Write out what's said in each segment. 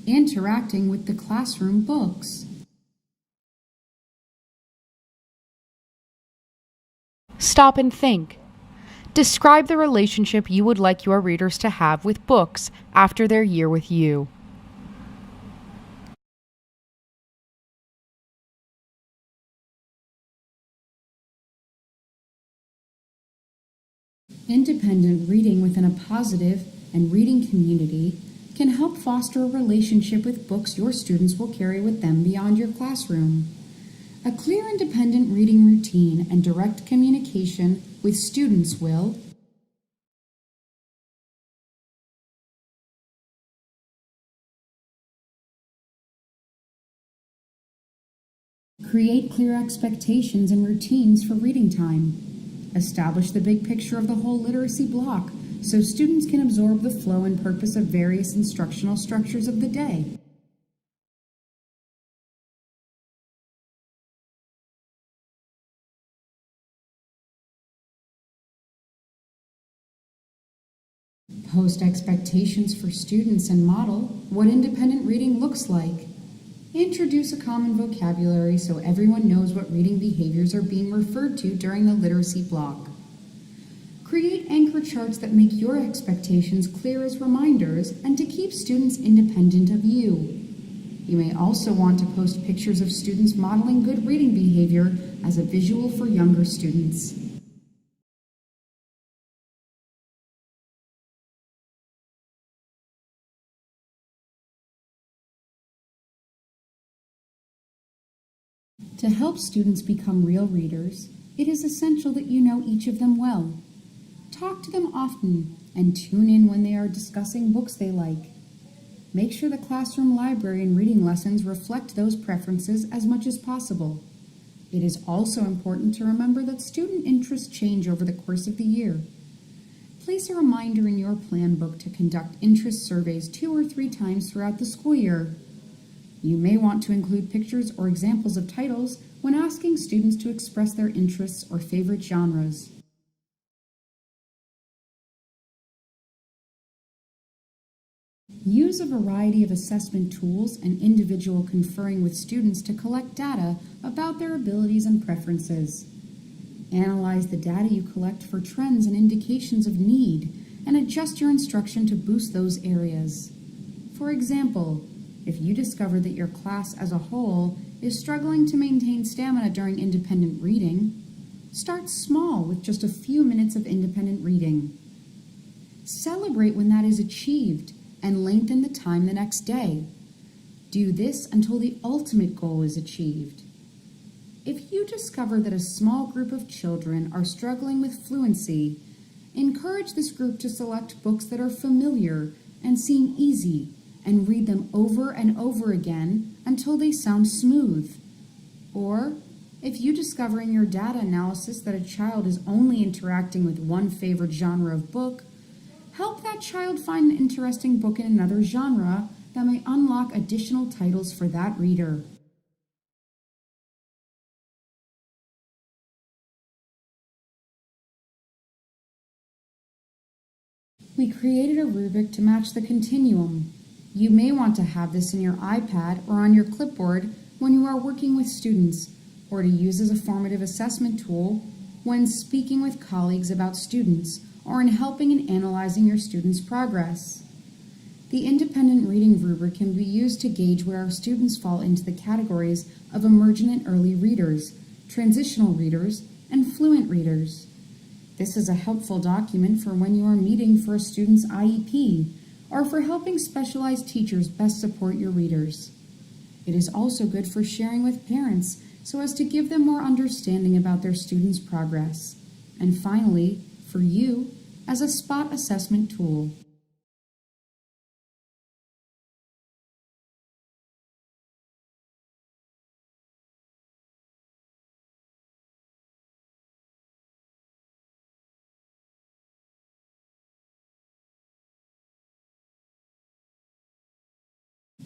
interacting with the classroom books. Stop and think. Describe the relationship you would like your readers to have with books after their year with you. Independent reading within a positive and reading community can help foster a relationship with books your students will carry with them beyond your classroom. A clear independent reading routine and direct communication with students will create clear expectations and routines for reading time, establish the big picture of the whole literacy block so students can absorb the flow and purpose of various instructional structures of the day. Post expectations for students and model what independent reading looks like. Introduce a common vocabulary so everyone knows what reading behaviors are being referred to during the literacy block. Create anchor charts that make your expectations clear as reminders and to keep students independent of you. You may also want to post pictures of students modeling good reading behavior as a visual for younger students. To help students become real readers, it is essential that you know each of them well. Talk to them often and tune in when they are discussing books they like. Make sure the classroom library and reading lessons reflect those preferences as much as possible. It is also important to remember that student interests change over the course of the year. Place a reminder in your plan book to conduct interest surveys 2 or 3 times throughout the school year. You may want to include pictures or examples of titles when asking students to express their interests or favorite genres. Use a variety of assessment tools and individual conferring with students to collect data about their abilities and preferences. Analyze the data you collect for trends and indications of need and adjust your instruction to boost those areas. For example, if you discover that your class as a whole is struggling to maintain stamina during independent reading, start small with just a few minutes of independent reading. Celebrate when that is achieved and lengthen the time the next day. Do this until the ultimate goal is achieved. If you discover that a small group of children are struggling with fluency, encourage this group to select books that are familiar and seem easy and read them over and over again until they sound smooth. Or, if you discover in your data analysis that a child is only interacting with one favorite genre of book, help that child find an interesting book in another genre that may unlock additional titles for that reader. We created a rubric to match the continuum. You may want to have this in your iPad or on your clipboard when you are working with students, or to use as a formative assessment tool when speaking with colleagues about students or in helping and analyzing your students' progress. The independent reading rubric can be used to gauge where our students fall into the categories of emergent and early readers, transitional readers, and fluent readers. This is a helpful document for when you are meeting for a student's IEP, or for helping specialized teachers best support your readers. It is also good for sharing with parents so as to give them more understanding about their students' progress. And finally, for you, as a spot assessment tool.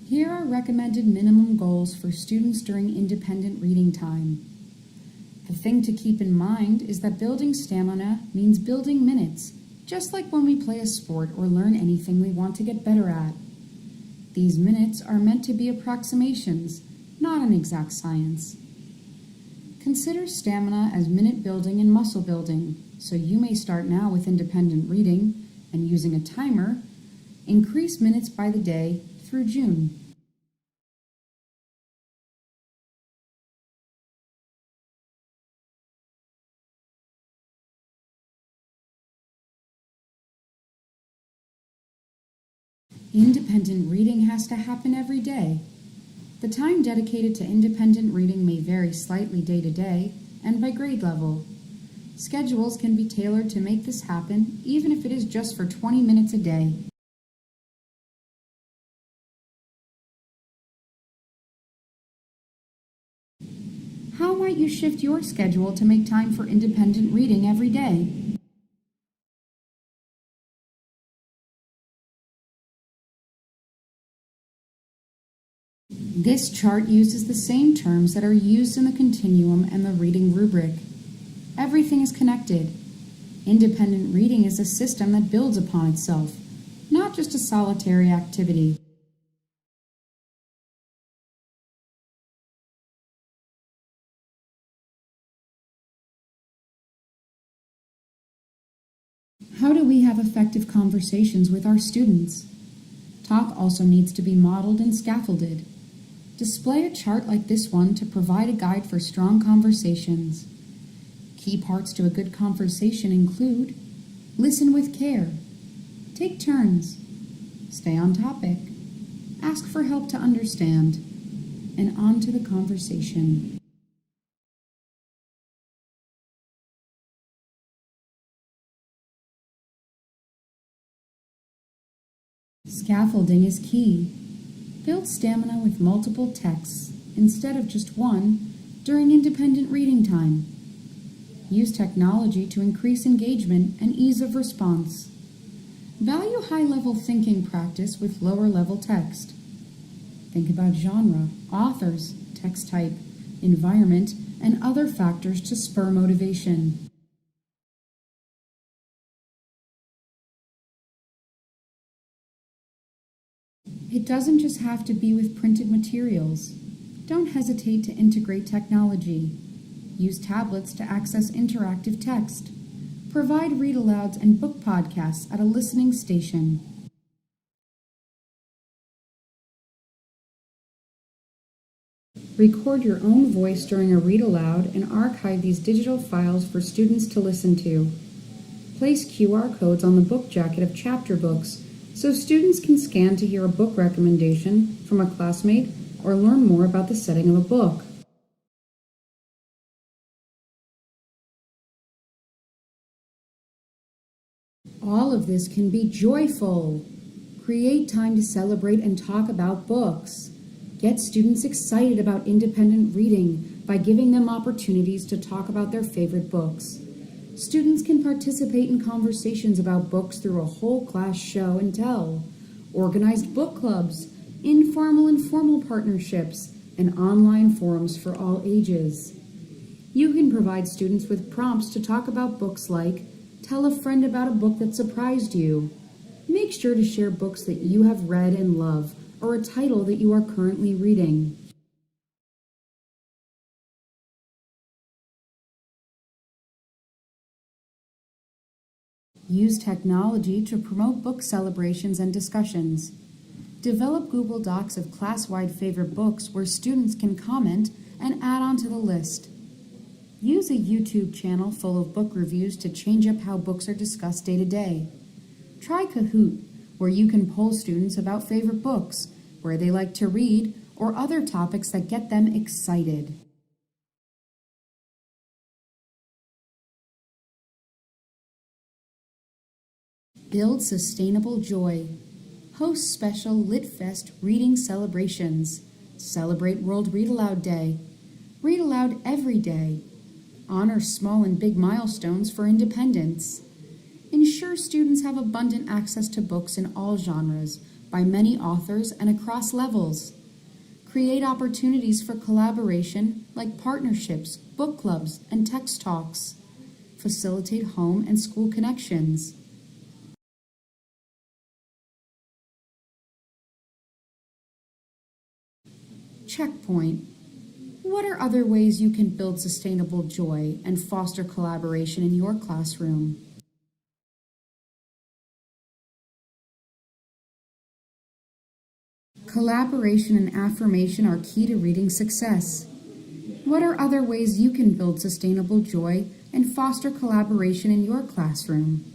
Here are recommended minimum goals for students during independent reading time. The thing to keep in mind is that building stamina means building minutes, just like when we play a sport or learn anything we want to get better at. These minutes are meant to be approximations, not an exact science. Consider stamina as minute building and muscle building, so you may start now with independent reading and using a timer, increase minutes by the day through June. Independent reading has to happen every day. The time dedicated to independent reading may vary slightly day to day and by grade level. Schedules can be tailored to make this happen, even if it is just for 20 minutes a day. How might you shift your schedule to make time for independent reading every day? This chart uses the same terms that are used in the continuum and the reading rubric. Everything is connected. Independent reading is a system that builds upon itself, not just a solitary activity. How do we have effective conversations with our students? Talk also needs to be modeled and scaffolded. Display a chart like this one to provide a guide for strong conversations. Key parts to a good conversation include: listen with care, take turns, stay on topic, ask for help to understand, and on to the conversation. Scaffolding is key. Build stamina with multiple texts instead of just one during independent reading time. Use technology to increase engagement and ease of response. Value high-level thinking practice with lower-level text. Think about genre, authors, text type, environment, and other factors to spur motivation. It doesn't just have to be with printed materials. Don't hesitate to integrate technology. Use tablets to access interactive text. Provide read-alouds and book podcasts at a listening station. Record your own voice during a read-aloud and archive these digital files for students to listen to. Place QR codes on the book jacket of chapter books so students can scan to hear a book recommendation from a classmate or learn more about the setting of a book. All of this can be joyful. Create time to celebrate and talk about books. Get students excited about independent reading by giving them opportunities to talk about their favorite books. Students can participate in conversations about books through a whole class show and tell, organized book clubs, informal and formal partnerships, and online forums for all ages. You can provide students with prompts to talk about books like, tell a friend about a book that surprised you. Make sure to share books that you have read and love, or a title that you are currently reading. Use technology to promote book celebrations and discussions. Develop Google Docs of class-wide favorite books where students can comment and add on to the list. Use a YouTube channel full of book reviews to change up how books are discussed day to day. Try Kahoot, where you can poll students about favorite books, where they like to read, or other topics that get them excited. Build sustainable joy. Host special LitFest reading celebrations. Celebrate World Read Aloud Day. Read aloud every day. Honor small and big milestones for independence. Ensure students have abundant access to books in all genres, by many authors and across levels. Create opportunities for collaboration like partnerships, book clubs, and text talks. Facilitate home and school connections. checkpoint. What are other ways you can build sustainable joy and foster collaboration in your classroom? Collaboration and affirmation are key to reading success. What are other ways you can build sustainable joy and foster collaboration in your classroom?